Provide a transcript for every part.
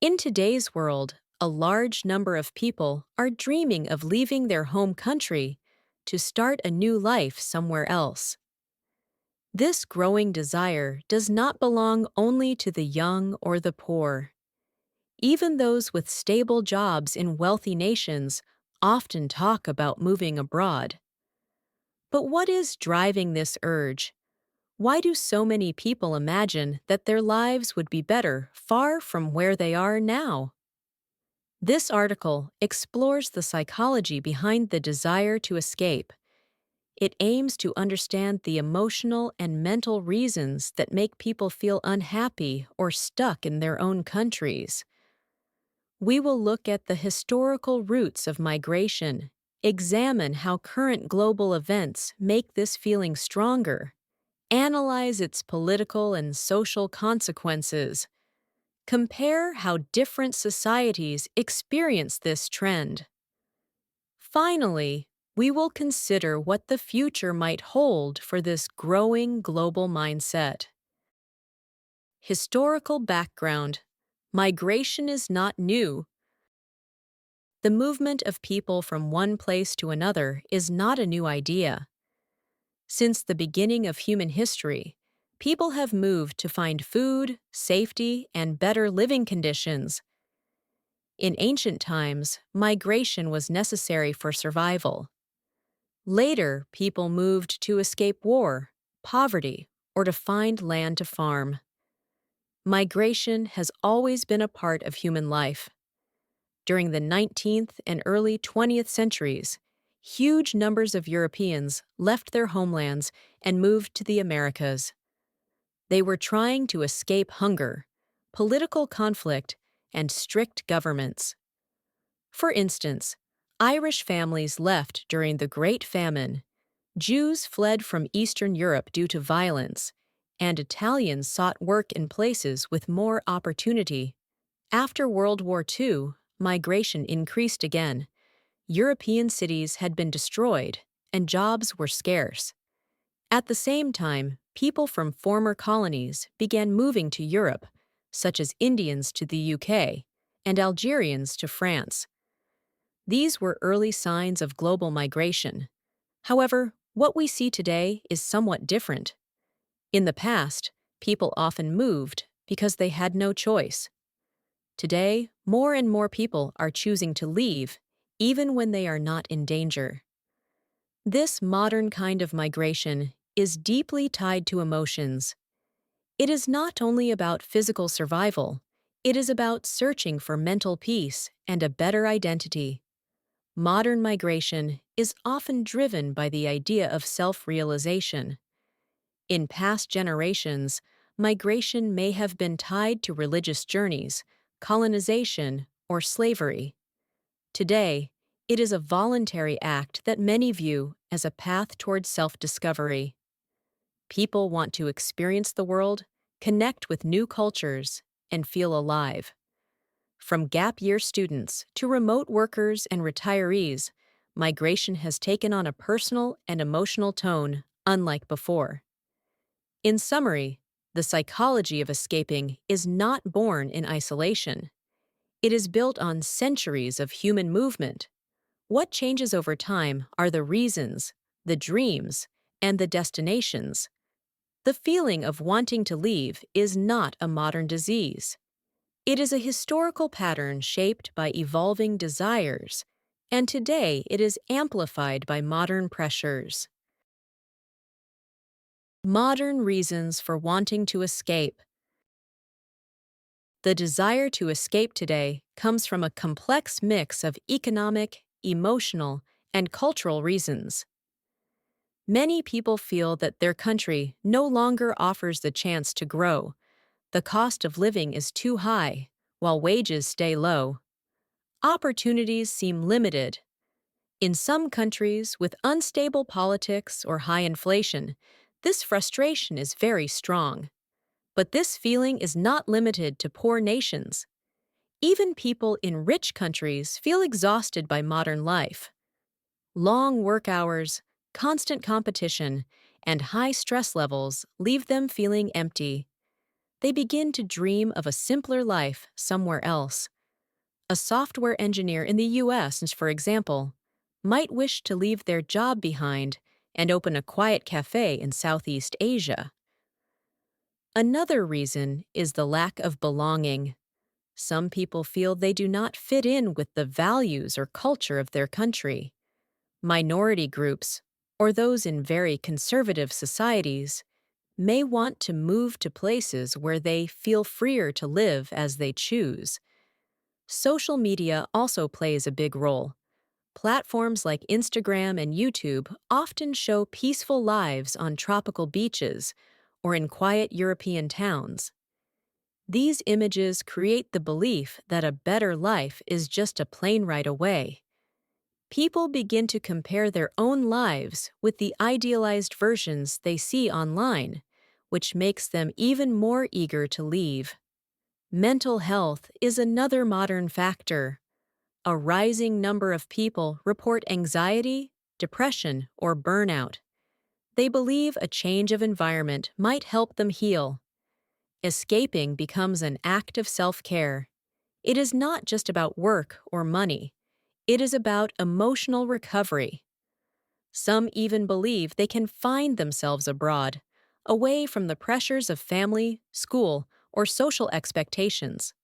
In today's world, a large number of people are dreaming of leaving their home country to start a new life somewhere else. This growing desire does not belong only to the young or the poor. Even those with stable jobs in wealthy nations often talk about moving abroad. But what is driving this urge? Why do so many people imagine that their lives would be better far from where they are now? This article explores the psychology behind the desire to escape. It aims to understand the emotional and mental reasons that make people feel unhappy or stuck in their own countries. We will look at the historical roots of migration, examine how current global events make this feeling stronger, analyze its political and social consequences, compare how different societies experience this trend. Finally, we will consider what the future might hold for this growing global mindset. Historical background. Migration is not new. The movement of people from one place to another is not a new idea. Since the beginning of human history, people have moved to find food, safety, and better living conditions. In ancient times, migration was necessary for survival. Later, people moved to escape war, poverty, or to find land to farm. Migration has always been a part of human life. During the 19th and early 20th centuries, huge numbers of Europeans left their homelands and moved to the Americas. They were trying to escape hunger, political conflict, and strict governments. For instance, Irish families left during the Great Famine, Jews fled from Eastern Europe due to violence, and Italians sought work in places with more opportunity. After World War II, migration increased again. European cities had been destroyed, and jobs were scarce. At the same time, people from former colonies began moving to Europe, such as Indians to the UK and Algerians to France. These were early signs of global migration. However, what we see today is somewhat different. In the past, people often moved because they had no choice. Today, more and more people are choosing to leave, even when they are not in danger. This modern kind of migration is deeply tied to emotions. It is not only about physical survival, it is about searching for mental peace and a better identity. Modern migration is often driven by the idea of self-realization. In past generations, migration may have been tied to religious journeys, colonization, or slavery. Today, it is a voluntary act that many view as a path toward self-discovery. People want to experience the world, connect with new cultures, and feel alive. From gap year students to remote workers and retirees, migration has taken on a personal and emotional tone unlike before. In summary, the psychology of escaping is not born in isolation. It is built on centuries of human movement. What changes over time are the reasons, the dreams, and the destinations. The feeling of wanting to leave is not a modern disease. It is a historical pattern shaped by evolving desires, and today it is amplified by modern pressures. Modern reasons for wanting to escape. The desire to escape today comes from a complex mix of economic, emotional, and cultural reasons. Many people feel that their country no longer offers the chance to grow. The cost of living is too high, while wages stay low. Opportunities seem limited. In some countries with unstable politics or high inflation, this frustration is very strong. But this feeling is not limited to poor nations. Even people in rich countries feel exhausted by modern life. Long work hours, constant competition, and high stress levels leave them feeling empty. they begin to dream of a simpler life somewhere else. A software engineer in the US, for example, might wish to leave their job behind and open a quiet cafe in Southeast Asia. Another reason is the lack of belonging. Some people feel they do not fit in with the values or culture of their country. Minority groups, or those in very conservative societies, may want to move to places where they feel freer to live as they choose. Social media also plays a big role. Platforms like Instagram and YouTube often show peaceful lives on tropical beaches or in quiet European towns. These images create the belief that a better life is just a plane ride away. People begin to compare their own lives with the idealized versions they see online, which makes them even more eager to leave. Mental health is another modern factor. A rising number of people report anxiety, depression, or burnout. They believe a change of environment might help them heal. Escaping becomes an act of self-care. It is not just about work or money. It is about emotional recovery. Some even believe they can find themselves abroad, away from the pressures of family, school, or social expectations.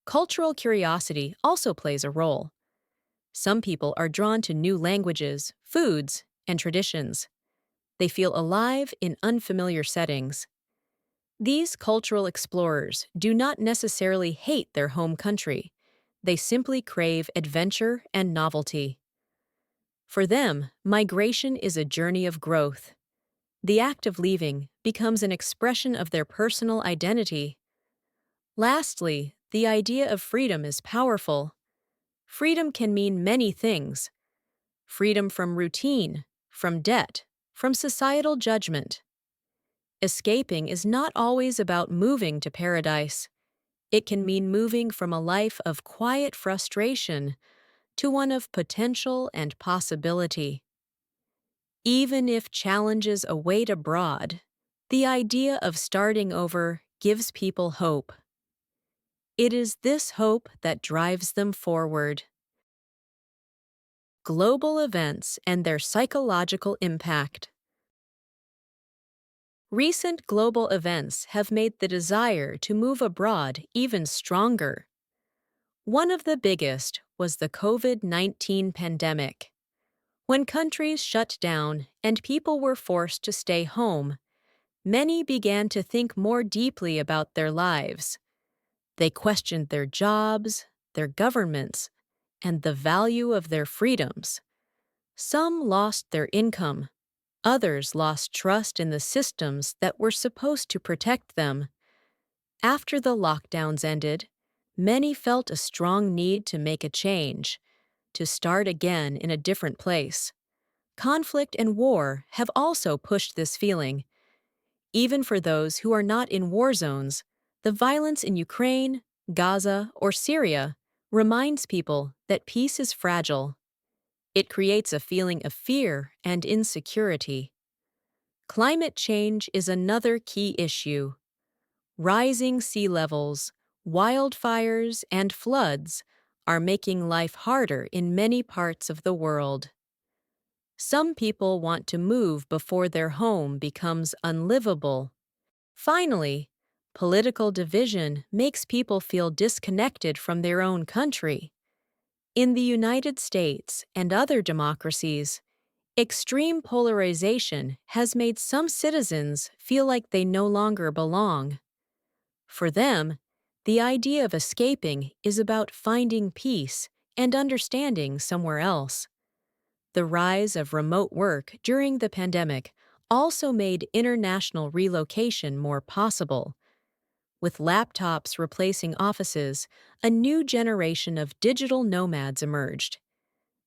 Cultural curiosity also plays a role. Some people are drawn to new languages, foods, and traditions. They feel alive in unfamiliar settings. These cultural explorers do not necessarily hate their home country. They simply crave adventure and novelty. For them, migration is a journey of growth. The act of leaving becomes an expression of their personal identity. Lastly, the idea of freedom is powerful. Freedom can mean many things. Freedom from routine, from debt, from societal judgment. Escaping is not always about moving to paradise. It can mean moving from a life of quiet frustration to one of potential and possibility. Even if challenges await abroad, the idea of starting over gives people hope. It is this hope that drives them forward. Global events and their psychological impact. Recent global events have made the desire to move abroad even stronger. One of the biggest was the COVID-19 pandemic. When countries shut down and people were forced to stay home, many began to think more deeply about their lives. They questioned their jobs, their governments, and the value of their freedoms. Some lost their income. Others lost trust in the systems that were supposed to protect them. After the lockdowns ended, many felt a strong need to make a change, to start again in a different place. Conflict and war have also pushed this feeling. Even for those who are not in war zones, the violence in Ukraine, Gaza, or Syria reminds people that peace is fragile. It creates a feeling of fear and insecurity. Climate change is another key issue. Rising sea levels, wildfires, and floods are making life harder in many parts of the world. Some people want to move before their home becomes unlivable. Finally, political division makes people feel disconnected from their own country. In the United States and other democracies, extreme polarization has made some citizens feel like they no longer belong. For them, the idea of escaping is about finding peace and understanding somewhere else. The rise of remote work during the pandemic also made international relocation more possible. With laptops replacing offices, a new generation of digital nomads emerged.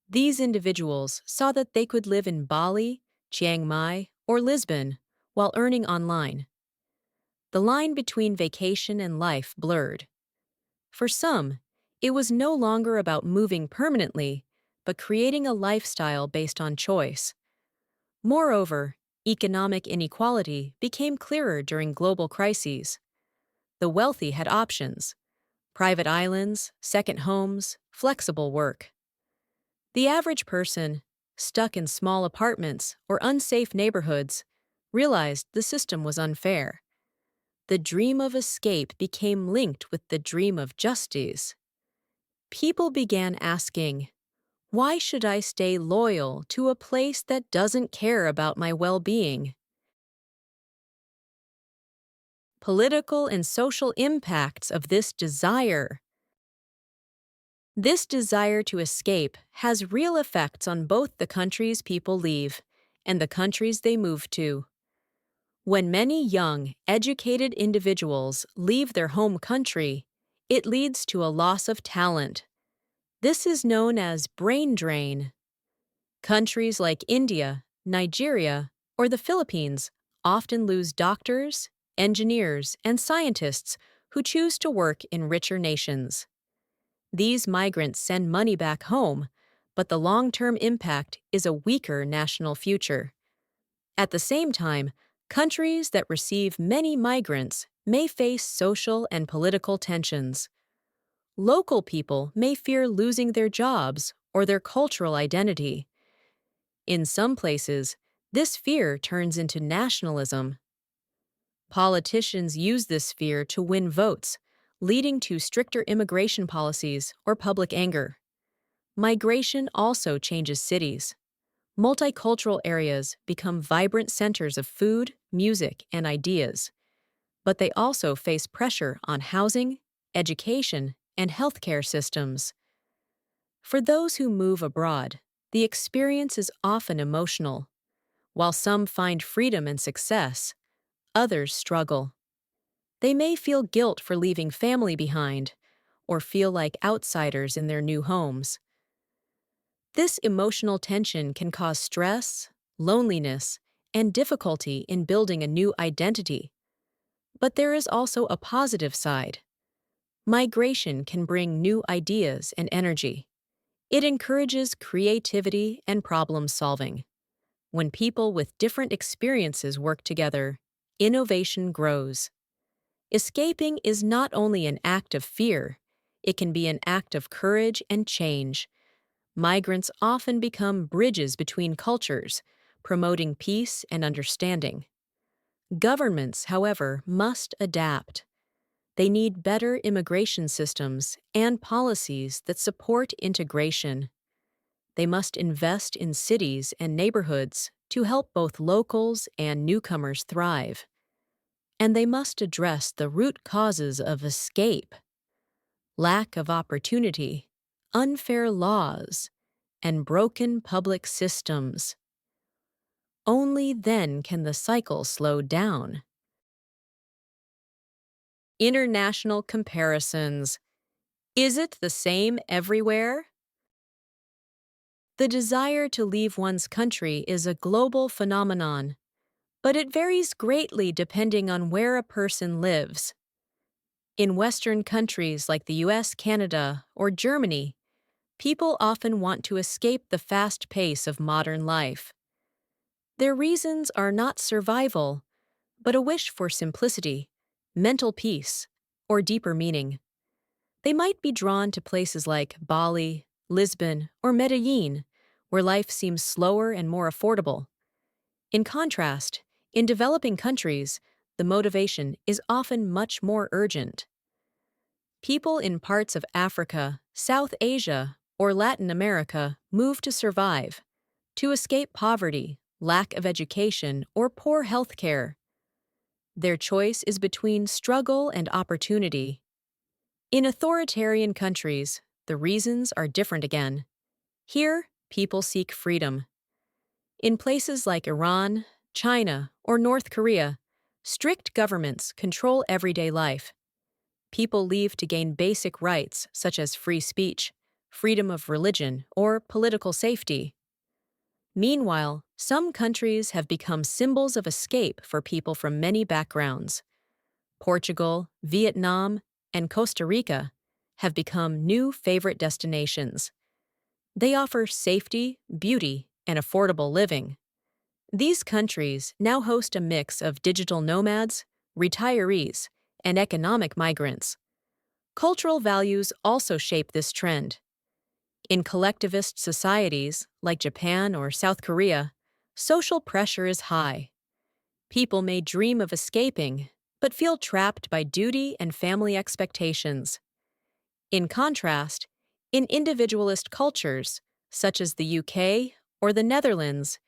These individuals saw that they could live in Bali, Chiang Mai, or Lisbon while earning online. The line between vacation and life blurred. For some, it was no longer about moving permanently, but creating a lifestyle based on choice. Moreover, economic inequality became clearer during global crises. The wealthy had options: private islands, second homes, flexible work. The average person, stuck in small apartments or unsafe neighborhoods, realized the system was unfair. The dream of escape became linked with the dream of justice. People began asking, why should I stay loyal to a place that doesn't care about my well-being? Political and social impacts of this desire. This desire to escape has real effects on both the countries people leave and the countries they move to. When many young, educated individuals leave their home country, it leads to a loss of talent. This is known as brain drain. Countries like India, Nigeria, or the Philippines often lose doctors, engineers, and scientists who choose to work in richer nations. These migrants send money back home, but the long-term impact is a weaker national future. At the same time, countries that receive many migrants may face social and political tensions. Local people may fear losing their jobs or their cultural identity. In some places, this fear turns into nationalism. Politicians use this fear to win votes, leading to stricter immigration policies or public anger. Migration also changes cities. Multicultural areas become vibrant centers of food, music, and ideas. But they also face pressure on housing, education, and healthcare systems. For those who move abroad, the experience is often emotional. While some find freedom and success, others struggle. They may feel guilt for leaving family behind, or feel like outsiders in their new homes. This emotional tension can cause stress, loneliness, and difficulty in building a new identity. But there is also a positive side. Migration can bring new ideas and energy. It encourages creativity and problem solving. When people with different experiences work together, innovation grows. Escaping is not only an act of fear, it can be an act of courage and change. Migrants often become bridges between cultures, promoting peace and understanding. Governments, however, must adapt. They need better immigration systems and policies that support integration. They must invest in cities and neighborhoods to help both locals and newcomers thrive. And they must address the root causes of escape: lack of opportunity, unfair laws, and broken public systems. Only then can the cycle slow down. International comparisons. Is it the same everywhere? The desire to leave one's country is a global phenomenon, but it varies greatly depending on where a person lives. In Western countries like the US, Canada, or Germany, people often want to escape the fast pace of modern life. Their reasons are not survival, but a wish for simplicity, mental peace, or deeper meaning. They might be drawn to places like Bali, Lisbon, or Medellin, where life seems slower and more affordable. In contrast, in developing countries, the motivation is often much more urgent. People in parts of Africa, South Asia, or Latin America move to survive, to escape poverty, lack of education, or poor health care. Their choice is between struggle and opportunity. In authoritarian countries, the reasons are different again. Here, people seek freedom. In places like Iran, China, or North Korea, strict governments control everyday life. People leave to gain basic rights such as free speech, freedom of religion, or political safety. Meanwhile, some countries have become symbols of escape for people from many backgrounds. Portugal, Vietnam, and Costa Rica have become new favorite destinations. They offer safety, beauty, and affordable living. These countries now host a mix of digital nomads, retirees, and economic migrants. Cultural values also shape this trend. In collectivist societies, like Japan or South Korea, social pressure is high. People may dream of escaping, but feel trapped by duty and family expectations. In contrast, in individualist cultures, such as the UK or the Netherlands,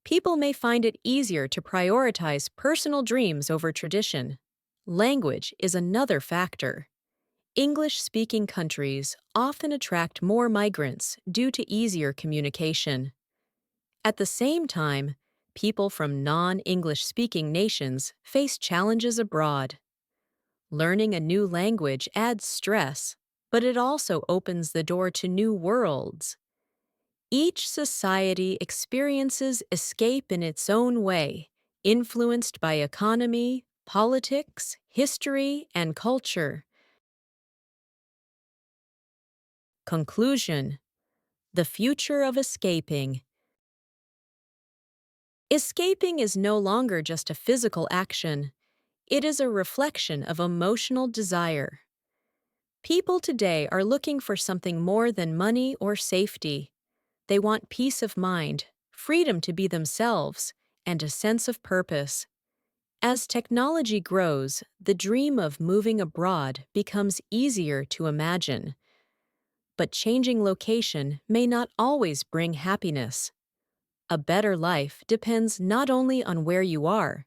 people may find it easier to prioritize personal dreams over tradition. Language is another factor. English-speaking countries often attract more migrants due to easier communication. At the same time, people from non-English-speaking nations face challenges abroad. Learning a new language adds stress, but it also opens the door to new worlds. Each society experiences escape in its own way, influenced by economy, politics, history, and culture. Conclusion: the future of escaping. Escaping is no longer just a physical action. It is a reflection of emotional desire. People today are looking for something more than money or safety. They want peace of mind, freedom to be themselves, and a sense of purpose. As technology grows, the dream of moving abroad becomes easier to imagine. But changing location may not always bring happiness. A better life depends not only on where you are,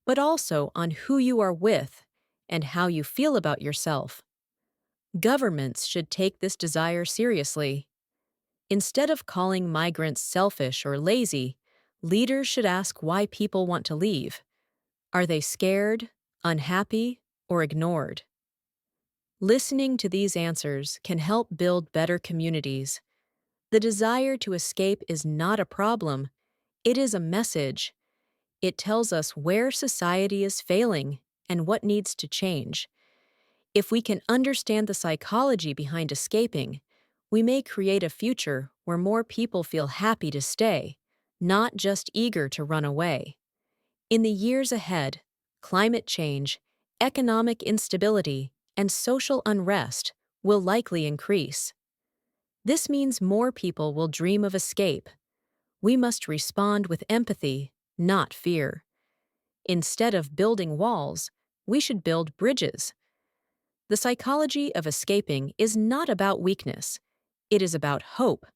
but also on who you are with and how you feel about yourself. Governments should take this desire seriously. Instead of calling migrants selfish or lazy, leaders should ask why people want to leave. Are they scared, unhappy, or ignored? Listening to these answers can help build better communities. The desire to escape is not a problem, it is a message. It tells us where society is failing and what needs to change. If we can understand the psychology behind escaping, we may create a future where more people feel happy to stay, not just eager to run away. In the years ahead, climate change, economic instability, and social unrest will likely increase. This means more people will dream of escape. We must respond with empathy, not fear. Instead of building walls, we should build bridges. The psychology of escaping is not about weakness. It is about hope.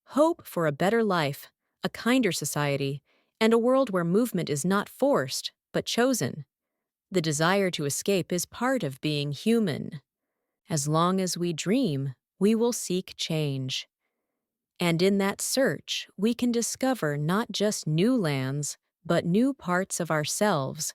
Hope for a better life, a kinder society, and a world where movement is not forced, but chosen. The desire to escape is part of being human. As long as we dream, we will seek change. And in that search, we can discover not just new lands, but new parts of ourselves.